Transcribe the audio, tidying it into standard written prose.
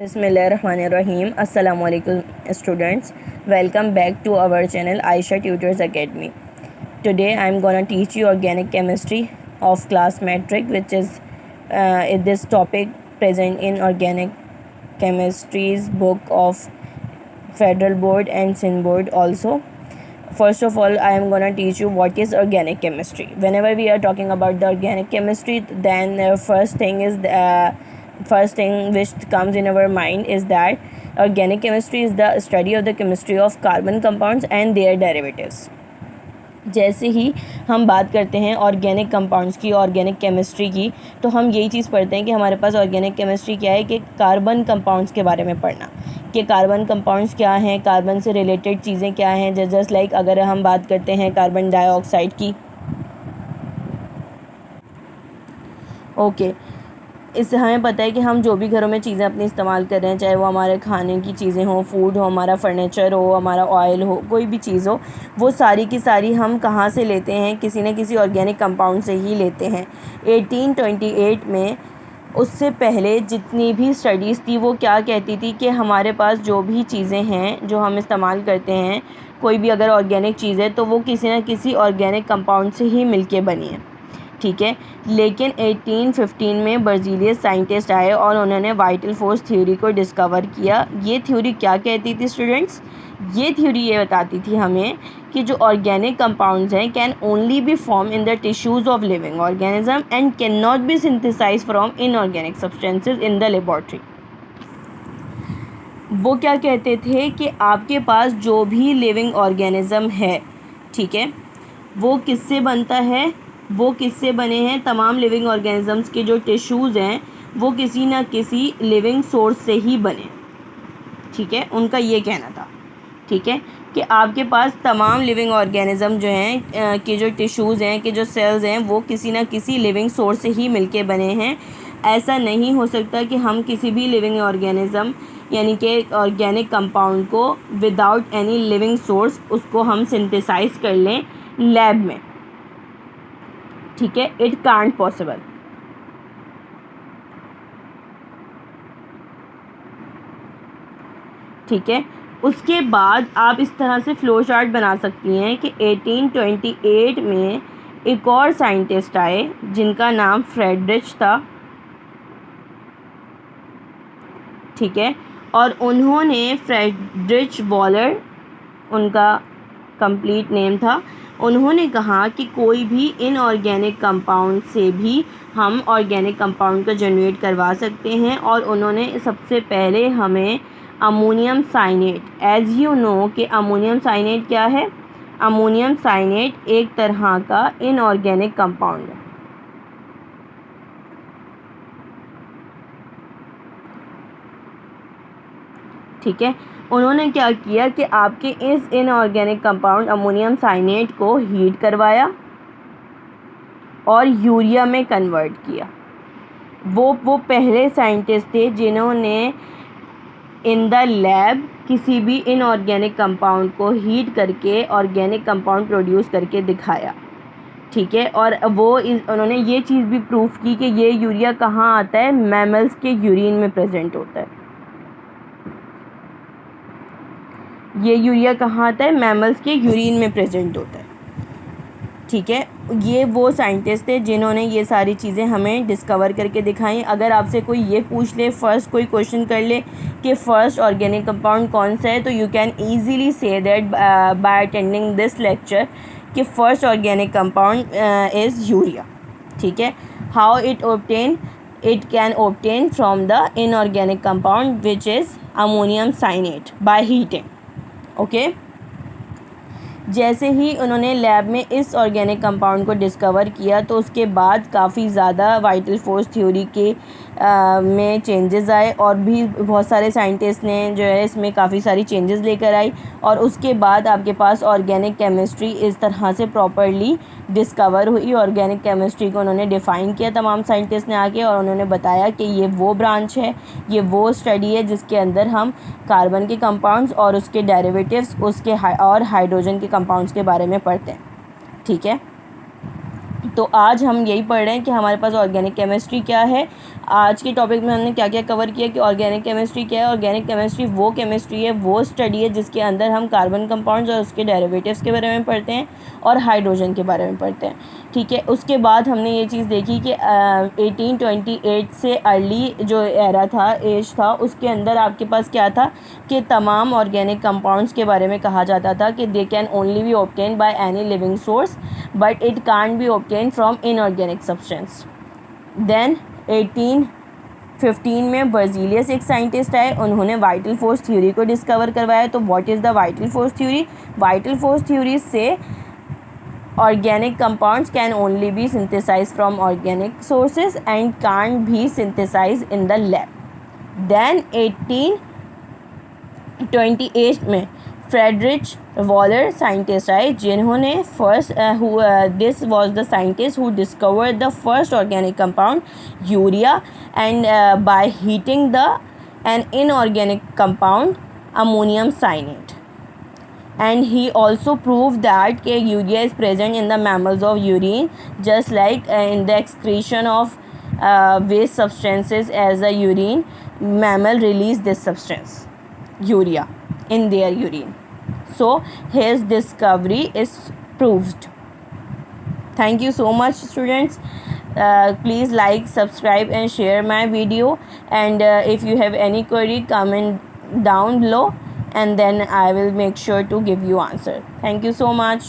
Bismillahirrahmanirrahim. Assalamu alaikum students. Welcome back to our channel Aisha Tutors Academy. Today I am gonna teach you organic chemistry of class metric, which is this topic present in organic chemistry's book of Federal Board and Sin Board also. First of all, I am gonna teach you what is organic chemistry. Whenever we are talking about the organic chemistry, then first thing which comes in our mind is that organic chemistry is the study of the chemistry of carbon compounds and their derivatives. जैसे ही हम बात करते हैं organic compounds की, organic chemistry की, तो हम यही चीज़ पढ़ते हैं कि हमारे पास ऑर्गेनिक केमिस्ट्री क्या है कि कार्बन कंपाउंड्स के बारे में पढ़ना, कि कार्बन कंपाउंड्स क्या हैं, कार्बन से रिलेटेड चीज़ें क्या हैं. जस्ट लाइक अगर हम बात करते हैं कार्बन डाइऑक्साइड की, ओके, इससे हमें पता है कि हम जो भी घरों में चीज़ें अपनी इस्तेमाल कर रहे हैं, चाहे वो हमारे खाने की चीज़ें हों, फूड हो, हमारा फर्नीचर हो, हमारा ऑयल हो, कोई भी चीज़ हो, वो सारी की सारी हम कहाँ से लेते हैं, किसी न किसी ऑर्गेनिक कंपाउंड से ही लेते हैं. 1828 में, उससे पहले जितनी भी स्टडीज़ थी वो क्या कहती थी कि हमारे पास जो भी चीज़ें हैं जो हम इस्तेमाल करते हैं, कोई भी अगर ऑर्गेनिक चीज़ है तो वो किसी न किसी ऑर्गेनिक कंपाउंड से ही मिलके बनी है. ठीक है, लेकिन 1815 में ब्राज़ीलियन साइंटिस्ट आए और उन्होंने वाइटल फोर्स थ्योरी को डिस्कवर किया. ये थ्योरी क्या कहती थी स्टूडेंट्स? ये थ्योरी ये बताती थी हमें कि जो ऑर्गेनिक कंपाउंड्स हैं can only be form in the tissues of living organism and can not be synthesize from inorganic substances in the laboratory. वो क्या कहते थे कि आपके पास जो भी लिविंग ऑर्गेनिज्म है, ठीक है, वो किससे बनता है, वो किससे बने हैं, तमाम लिविंग ऑर्गेनिजम्स के जो टिश्यूज़ हैं वो किसी न किसी लिविंग सोर्स से ही बने. ठीक है, उनका ये कहना था. ठीक है, कि आपके पास तमाम लिविंग ऑर्गेनिज्म जो हैं के जो टिश्यूज़ हैं, के जो सेल्स हैं, वो किसी न किसी लिविंग सोर्स से ही मिलके बने हैं. ऐसा नहीं हो सकता कि हम किसी भी लिविंग ऑर्गेनिज्म यानी कि ऑर्गेनिक कंपाउंड को विदाउट एनी लिविंग सोर्स उसको हम सिंथेसाइज कर लें लैब में. ठीक है, इट कांट पॉसिबल. ठीक है, उसके बाद आप इस तरह से फ्लो चार्ट बना सकती हैं कि 1828 में एक और साइंटिस्ट आए जिनका नाम फ्रेडरिच था. ठीक है, और उन्होंने फ्रेडरिच वॉलर, उनका कंप्लीट नेम था, उन्होंने कहा कि कोई भी इनऑर्गेनिक कंपाउंड से भी हम ऑर्गेनिक कंपाउंड को जनरेट करवा सकते हैं. और उन्होंने सबसे पहले हमें ammonium cyanate, as you know कि अमोनियम साइनेट क्या है, अमोनियम साइनेट एक तरह का इनऑर्गेनिक कंपाउंड है. ठीक है, उन्होंने क्या किया कि आपके इस इनऑर्गेनिक कंपाउंड अमोनियम साइनेट को हीट करवाया और यूरिया में कन्वर्ट किया. वो पहले साइंटिस्ट थे जिन्होंने इन द लैब किसी भी इनऑर्गेनिक कंपाउंड को हीट करके ऑर्गेनिक कंपाउंड प्रोड्यूस करके दिखाया. ठीक है, और उन्होंने ये चीज़ भी प्रूफ की कि ये यूरिया कहाँ आता है, मैमल्स के यूरिन में प्रेजेंट होता है. ये यूरिया कहाँ आता है, मैमल्स के यूरिन में प्रेजेंट होता है. ठीक है, ये वो साइंटिस्ट थे जिन्होंने ये सारी चीज़ें हमें डिस्कवर करके दिखाई. अगर आपसे कोई ये पूछ ले, फर्स्ट कोई क्वेश्चन कर ले कि फ़र्स्ट ऑर्गेनिक कंपाउंड कौन सा है, तो you can easily see that by attending this lecture कि first organic compound is urea. ठीक है, how it obtain, it can obtain from the inorganic compound which is ammonium cyanate by heating. Okay, जैसे ही उन्होंने lab में इस organic compound को discover किया तो उसके बाद काफ़ी ज़्यादा वाइटल फोर्स थ्योरी के में चेंजेस आए और भी बहुत सारे साइंटिस्ट ने जो है इसमें काफ़ी सारी चेंजेस लेकर आई. और उसके बाद आपके पास ऑर्गेनिक केमिस्ट्री इस तरह से प्रॉपरली डिस्कवर हुई. ऑर्गेनिक केमिस्ट्री को उन्होंने डिफ़ाइन किया तमाम साइंटिस्ट ने आके, और उन्होंने बताया कि ये वो ब्रांच है, ये वो स्टडी है जिसके अंदर हम कार्बन के कंपाउंड्स और उसके डेरिवेटिव्स, उसके और हाइड्रोजन के कंपाउंड्स के बारे में पढ़ते हैं. ठीक है, तो आज हम यही पढ़ रहे हैं कि हमारे पास ऑर्गेनिक केमिस्ट्री क्या है। आज के टॉपिक में हमने क्या क्या कवर किया कि ऑर्गेनिक केमिस्ट्री क्या है। ऑर्गेनिक केमिस्ट्री वो केमिस्ट्री है, वो स्टडी है जिसके अंदर हम कार्बन कंपाउंड्स और उसके डेरिवेटिव्स के बारे में पढ़ते हैं और हाइड्रोजन के बारे में पढ़ते हैं, ठीक है। उसके बाद हमने ये चीज़ देखी कि 1828 से अर्ली जो एरा था, एज था, उसके अंदर आपके पास क्या था कि तमाम ऑर्गेनिक कंपाउंड्स के बारे में कहा जाता था कि they can only be obtain by any living source but it can't be obtain from inorganic substance. Then 1815 में बर्जीलियस एक साइंटिस्ट आए, उन्होंने वाइटल फोर्स थ्योरी को डिस्कवर करवाया। तो what is the vital force theory? Vital force theory से organic compounds can only be synthesized from organic sources and can't be synthesized in the lab. Then 1828 में Friedrich Waller scientist आए जिन्होंने this was the scientist who discovered the first organic compound urea and by heating the an inorganic compound ammonium cyanate. And he also proved that urea is present in the mammals of urine, just like in the excretion of waste substances as a urine, mammal release this substance, urea, in their urine. So his discovery is proved. Thank you so much, students. Please like, subscribe and share my video, and if you have any query, comment down below and then I will make sure to give you answer. Thank you so much.